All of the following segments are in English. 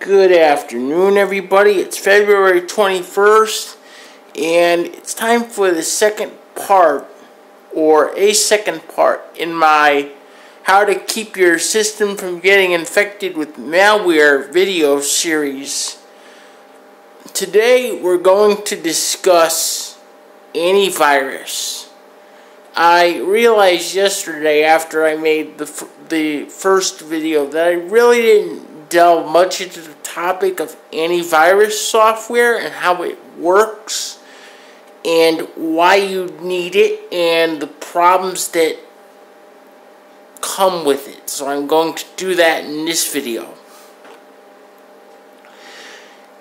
Good afternoon, everybody. It's February 21st, and it's time for the second part, or a second part, in my How to Keep Your System from Getting Infected with Malware video series. Today, we're going to discuss antivirus. I realized yesterday, after I made the first video, that I really didn't delve much into the topic of antivirus software and how it works and why you need it and the problems that come with it. So I'm going to do that in this video.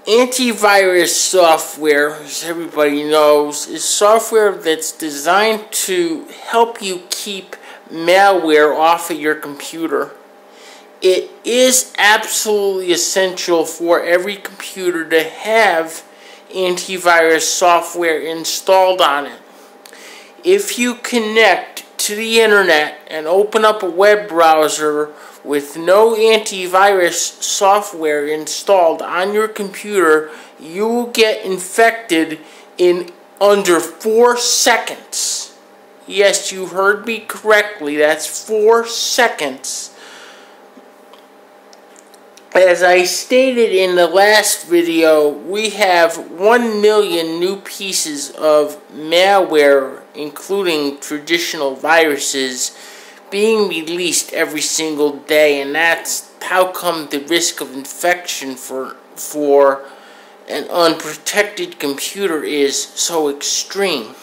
Antivirus software, as everybody knows, is software that's designed to help you keep malware off of your computer. It is absolutely essential for every computer to have antivirus software installed on it. If you connect to the internet and open up a web browser with no antivirus software installed on your computer, you will get infected in under 4 seconds. Yes, you heard me correctly. That's 4 seconds. As I stated in the last video, we have 1 million new pieces of malware, including traditional viruses, being released every single day, and that's how come the risk of infection for an unprotected computer is so extreme.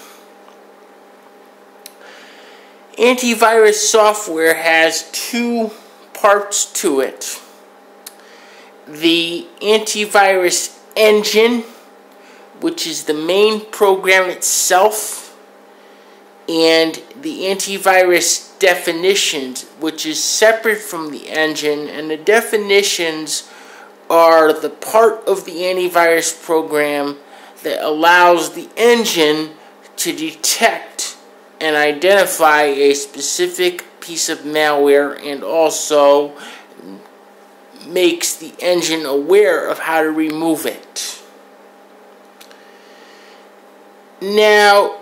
Antivirus software has 2 parts to it. The antivirus engine, which is the main program itself, and the antivirus definitions, which is separate from the engine, and the definitions are the part of the antivirus program that allows the engine to detect and identify a specific piece of malware, and also makes the engine aware of how to remove it. Now,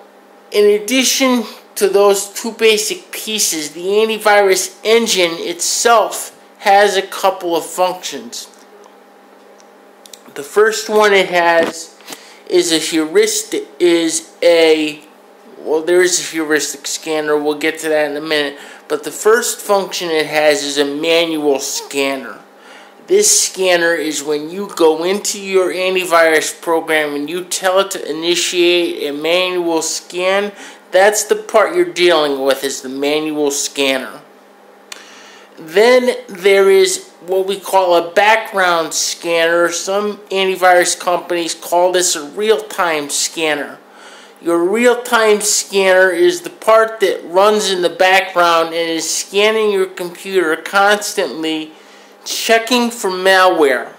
in addition to those 2 basic pieces, the antivirus engine itself has a couple of functions. The first one it has is a heuristic, there is a heuristic scanner. We'll get to that in a minute. But the first function it has is a manual scanner. This scanner is when you go into your antivirus program and you tell it to initiate a manual scan. That's the part you're dealing with, is the manual scanner. Then there is what we call a background scanner. Some antivirus companies call this a real-time scanner. Your real-time scanner is the part that runs in the background and is scanning your computer constantly, checking for malware.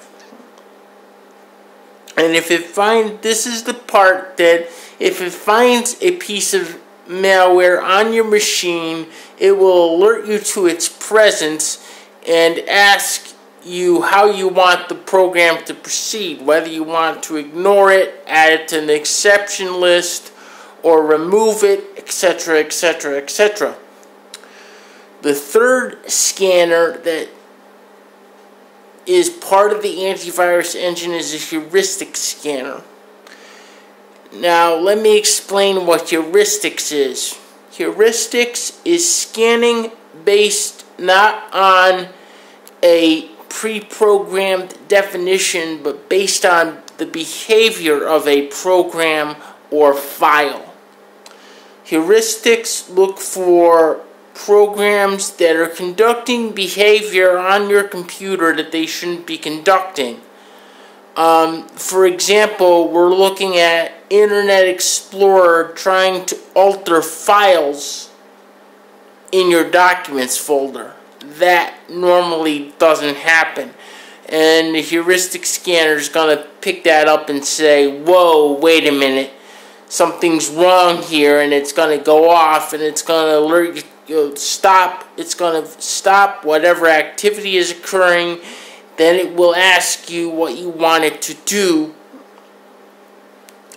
And if it finds, this is the part that if it finds a piece of malware on your machine, it will alert you to its presence and ask you how you want the program to proceed, whether you want to ignore it, add it to an exception list, or remove it, etc., etc., etc. The third scanner that is part of the antivirus engine is a heuristic scanner. Now, let me explain what heuristics is. Heuristics is scanning based not on a pre-programmed definition, but based on the behavior of a program or file. Heuristics look for programs that are conducting behavior on your computer that they shouldn't be conducting. For example, we're looking at Internet Explorer trying to alter files in your documents folder. That normally doesn't happen. And the heuristic scanner is going to pick that up and say, whoa, wait a minute, something's wrong here, and it's going to go off and it's going to alert you. It's going to stop whatever activity is occurring then it will ask you what you want it to do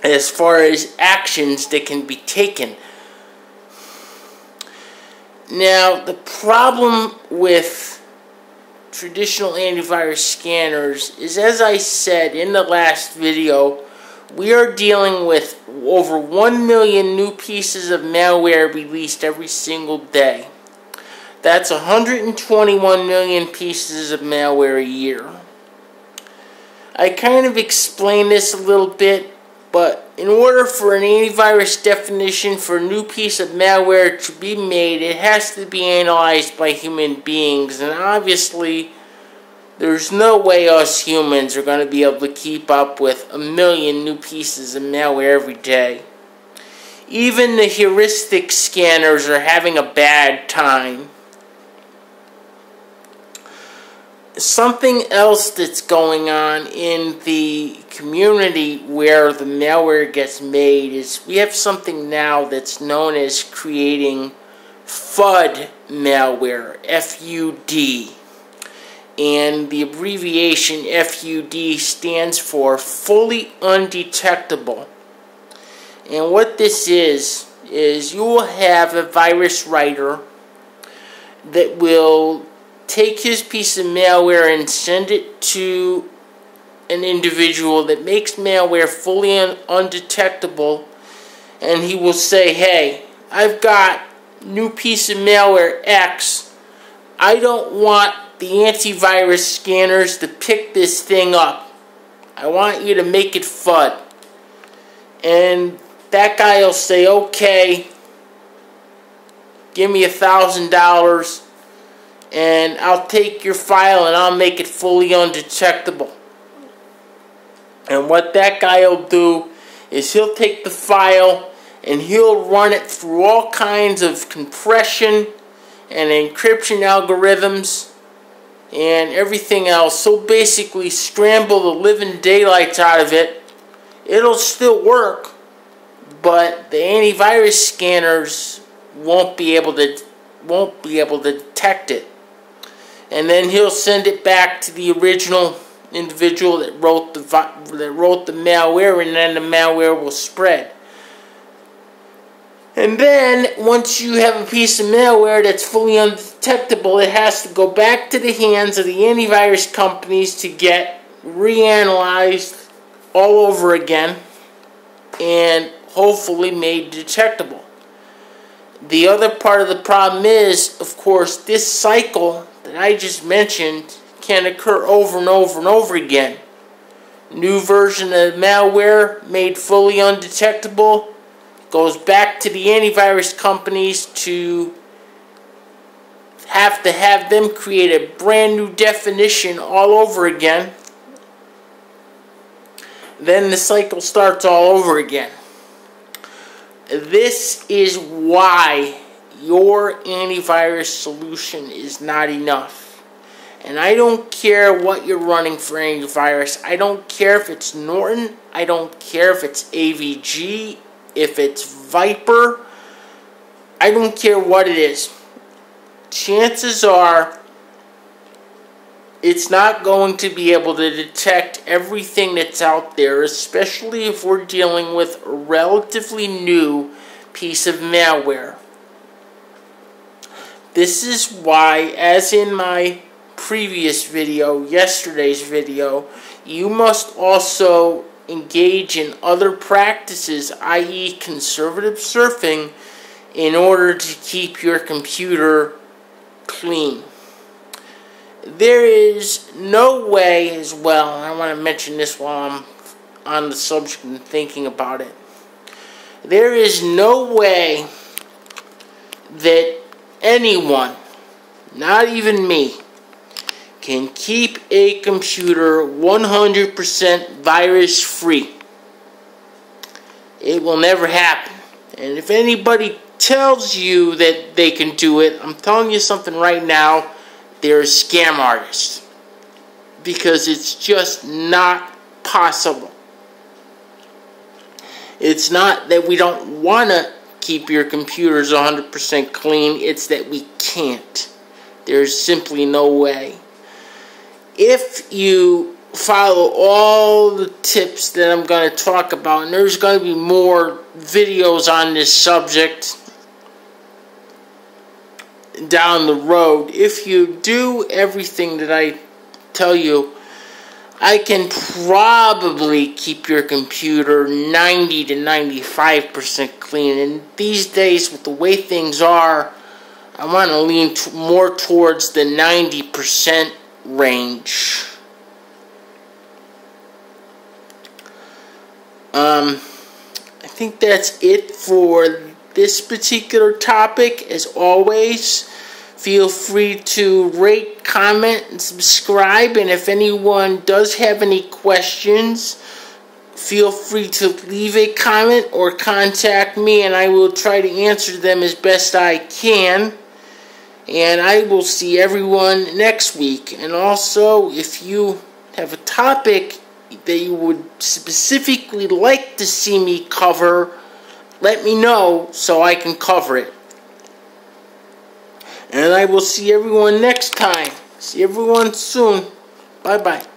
as far as actions that can be taken. Now, the problem with traditional antivirus scanners is, as I said in the last video, we are dealing with over 1 million new pieces of malware released every single day. That's 121 million pieces of malware a year. I kind of explained this a little bit, but in order for an antivirus definition for a new piece of malware to be made, it has to be analyzed by human beings, and obviously there's no way us humans are going to be able to keep up with 1 million new pieces of malware every day. Even the Heuristics scanners are having a bad time. Something else that's going on in the community where the malware gets made is we have something now that's known as creating Fudd Malware, F-U-D. And the abbreviation FUD stands for fully undetectable. And what this is you will have a virus writer that will take his piece of malware and send it to an individual that makes malware fully undetectable, and he will say, hey, I've got new piece of malware X. I don't want the antivirus scanners to pick this thing up. I want you to make it FUD. And that guy will say, okay, give me $1,000 and I'll take your file and I'll make it fully undetectable. And what that guy will do is he'll take the file and he'll run it through all kinds of compression and encryption algorithms and everything else. So basically scramble the living daylights out of it. It'll still work, but the antivirus scanners won't be able to detect it. And then he'll send it back to the original individual that wrote the malware, and then the malware will spread. And then, once you have a piece of malware that's fully undetectable, it has to go back to the hands of the antivirus companies to get reanalyzed all over again and hopefully made detectable. The other part of the problem is, of course, this cycle that I just mentioned can occur over and over and over again. New version of malware made fully undetectable goes back to the antivirus companies to have them create a brand new definition all over again. Then the cycle starts all over again. This is why your antivirus solution is not enough. And I don't care what you're running for antivirus. I don't care if it's Norton. I don't care if it's AVG, if it's Viper. I don't care what it is. Chances are it's not going to be able to detect everything that's out there, especially if we're dealing with a relatively new piece of malware. This is why, as in my previous video, yesterday's video, you must also engage in other practices, i.e. conservative surfing, in order to keep your computer clean. There is no way as well, and I want to mention this while I'm on the subject and thinking about it. There is no way that anyone, not even me, can keep a computer 100% virus free. It will never happen. And if anybody tells you that they can do it, I'm telling you something right now, they're a scam artist. Because it's just not possible. It's not that we don't want to keep your computers 100% clean, it's that we can't. There's simply no way. if you follow all the tips that I'm going to talk about, and there's going to be more videos on this subject down the road, if you do everything that I tell you, I can probably keep your computer 90 to 95% clean. And these days, with the way things are, I want to lean more towards the 90% range. I think that's it for this particular topic. As always, feel free to rate, comment, and subscribe. And if anyone does have any questions, feel free to leave a comment or contact me, and I will try to answer them as best I can. And I will see everyone next week. And also, if you have a topic that you would specifically like to see me cover, let me know so I can cover it. And I will see everyone next time. See everyone soon. Bye-bye.